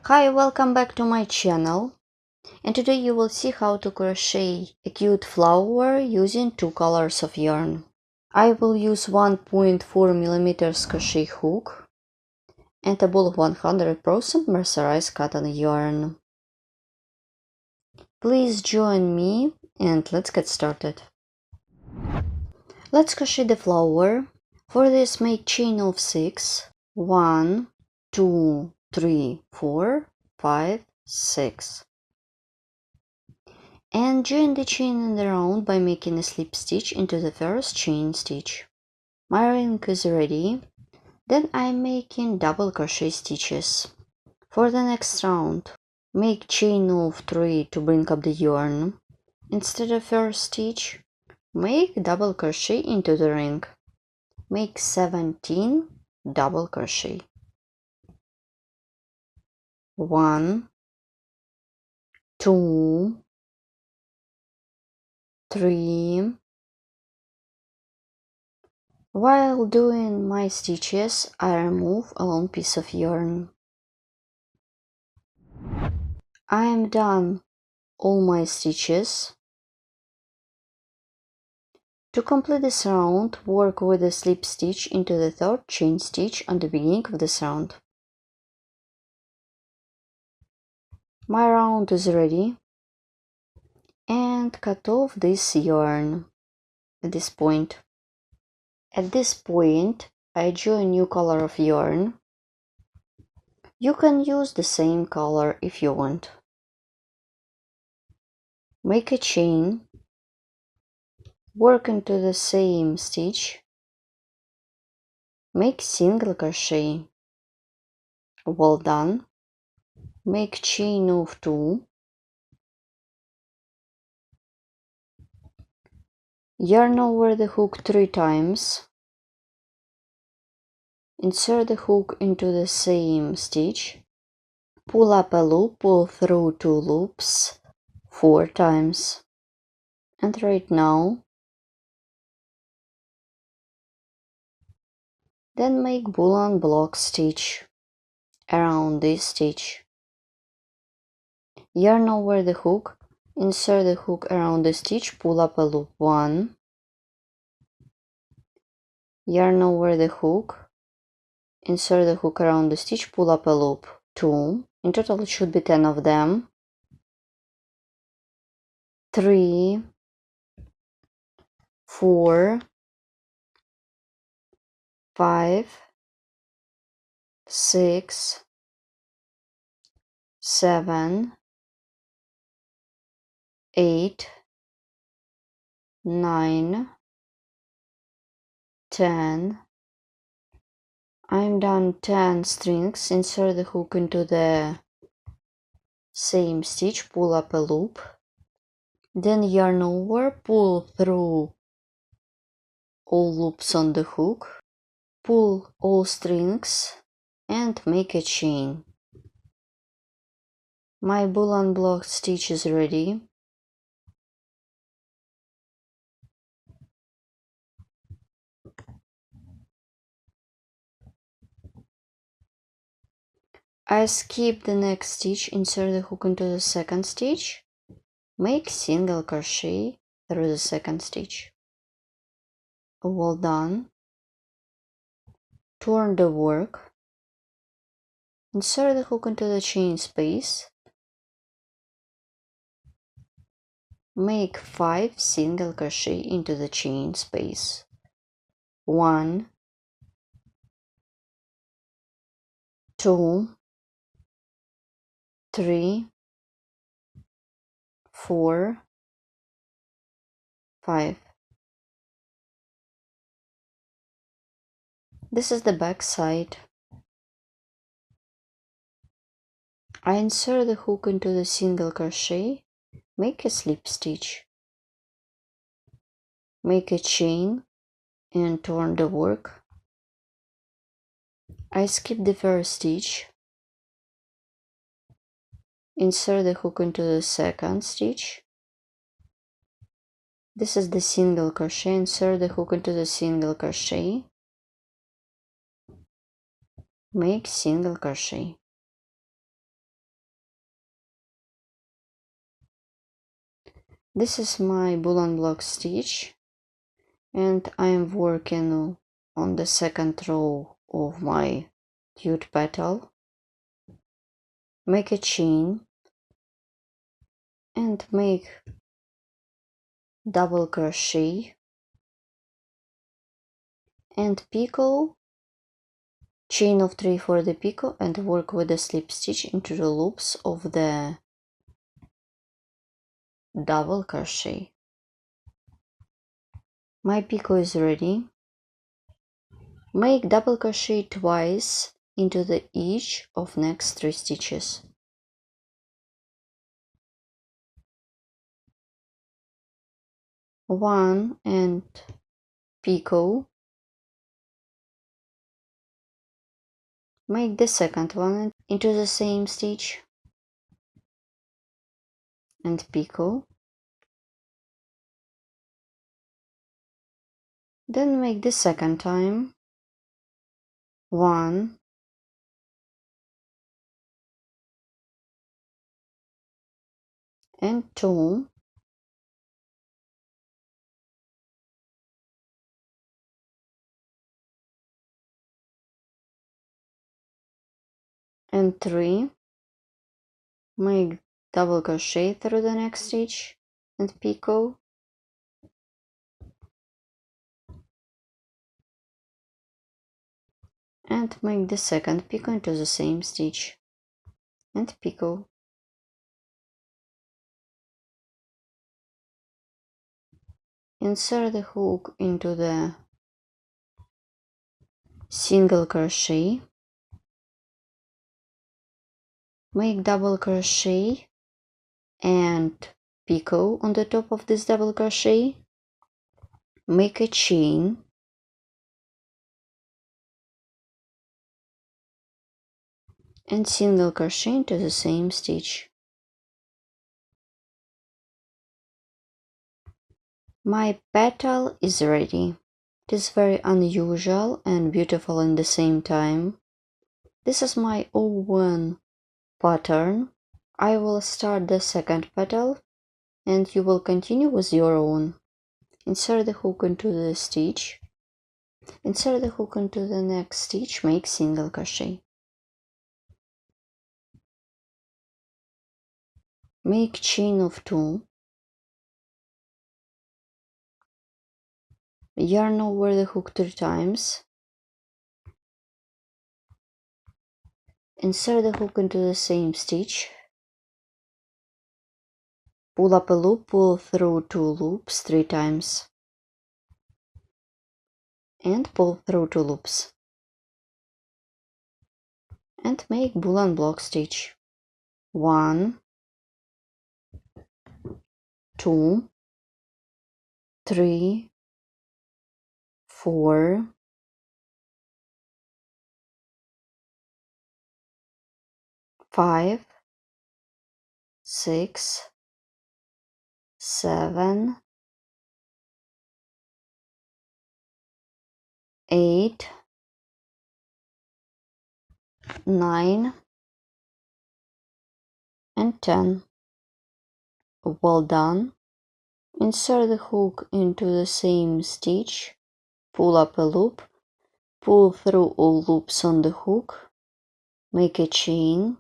Hi, welcome back to my channel, and today you will see how to crochet a cute flower using two colors of yarn. I will use 1.4mm crochet hook and a ball of 100% mercerized cotton yarn. Please join me and let's get started. Let's crochet the flower. For this, make chain of 6. 1, 2, 3, 4, 5, 6. And join the chain in the round by making a slip stitch into the first chain stitch. My ring is ready. Then I'm making double crochet stitches. For the next round, make chain of 3 to bring up the yarn. Instead of first stitch, make double crochet into the ring. Make 17 double crochet. 1, 2, 3. While doing my stitches, I remove a long piece of yarn. I am done all my stitches. To complete this round, work with a slip stitch into the third chain stitch on the beginning of this round. My round is ready, and cut off this yarn at this point. At this point, I join new color of yarn. You can use the same color if you want. Make a chain, work into the same stitch, make single crochet. Well done. Make chain of 2, yarn over the hook 3 times, insert the hook into the same stitch, pull up a loop, pull through 2 loops 4 times, and right now, then make boolean block stitch around this stitch. Yarn over the hook, insert the hook around the stitch, pull up a loop 1, yarn over the hook, insert the hook around the stitch, pull up a loop 2. In total it should be 10 of them. 3, 4, 5, 6, 7, 8, 9, 10. I'm done 10 strings. Insert the hook into the same stitch, pull up a loop, then yarn over, pull through all loops on the hook, pull all strings and make a chain. My boolean block stitch is ready. I skip the next stitch, insert the hook into the second stitch, make single crochet through the second stitch. Well done. Turn the work, insert the hook into the chain space, make 5 single crochet into the chain space. 1, 2, 3, 4, 5. This is the back side. I insert the hook into the single crochet, make a slip stitch, make a chain and turn the work. I skip the first stitch, insert the hook into the second stitch. This is the single crochet, insert the hook into the single crochet, make single crochet. This is my boolean block stitch, and I am working on the second row of my cute petal. Make a chain and make double crochet and picot, chain of 3 for the picot, and work with the slip stitch into the loops of the double crochet. My picot is ready. Make double crochet twice into the each of next 3 stitches. One and picot. Make the second one into the same stitch and picot. Then make the second time. One and two. And 3. Make double crochet through the next stitch and picot. And make the second picot into the same stitch and picot. Insert the hook into the single crochet. Make double crochet and picot on the top of this double crochet. Make a chain and single crochet into the same stitch. My petal is ready. It is very unusual and beautiful in the same time. This is my own pattern. I will start the second petal and you will continue with your own. Insert the hook into the stitch. Insert the hook into the next stitch, make single crochet. Make chain of 2. Yarn over the hook 3 times. Insert the hook into the same stitch. Pull up a loop, pull through 2 loops 3 times. And pull through 2 loops. And make boolean block stitch. 1, 2, 3, 4, 5, 6, 7, 8, 9, and 10. Well done. Insert the hook into the same stitch, pull up a loop, pull through all loops on the hook, make a chain,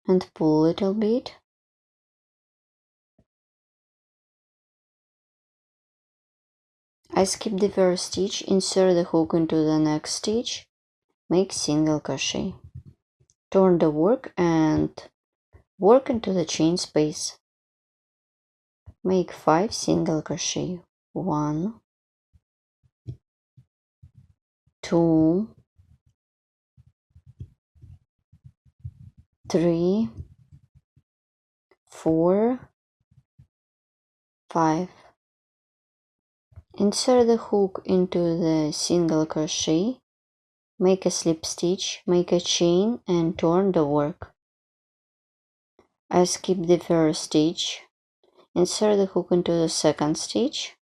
and pull a little bit. I skip the first stitch, insert the hook into the next stitch, make single crochet. Turn the work and work into the chain space. Make 5 single crochet. 1, 2, 3, 4, 5. Insert the hook into the single crochet, make a slip stitch, make a chain, and turn the work. I skip the first stitch, insert the hook into the second stitch,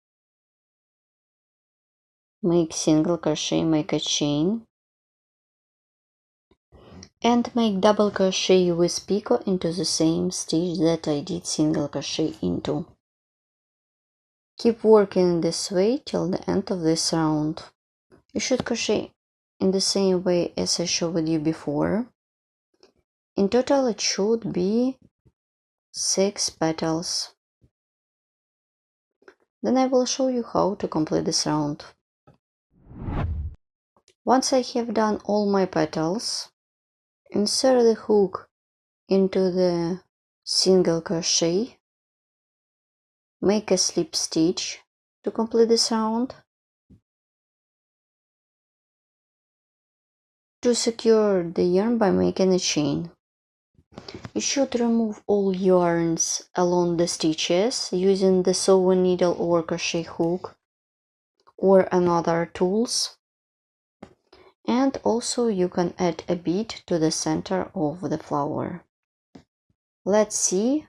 make single crochet, make a chain, and make double crochet with picot into the same stitch that I did single crochet into. Keep working this way till the end of this round. You should crochet in the same way as I showed you before. In total it should be 6 petals. Then I will show you how to complete this round. Once I have done all my petals, insert the hook into the single crochet, make a slip stitch to complete this round. To secure the yarn by making a chain. You should remove all yarns along the stitches using the sewing needle or crochet hook or another tools. And also you can add a bead to the center of the flower. Let's see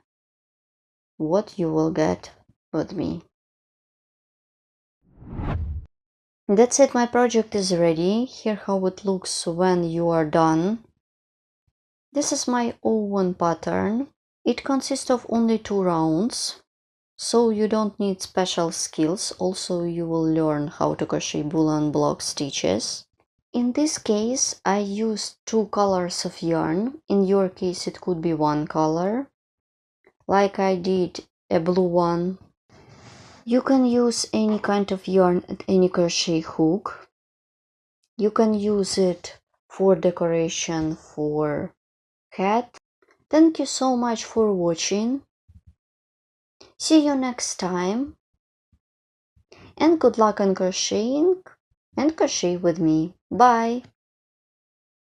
what you will get with me. That's it, my project is ready. Here how it looks when you are done. This is my oven pattern. It consists of only 2 rounds, so you don't need special skills. Also, you will learn how to crochet boolean block stitches. In this case, I used 2 colors of yarn. In your case, it could be 1 color, like I did a blue one. You can use any kind of yarn at any crochet hook. You can use it for decoration for hat. Thank you so much for watching. See you next time. And good luck on crocheting and crochet with me. Bye!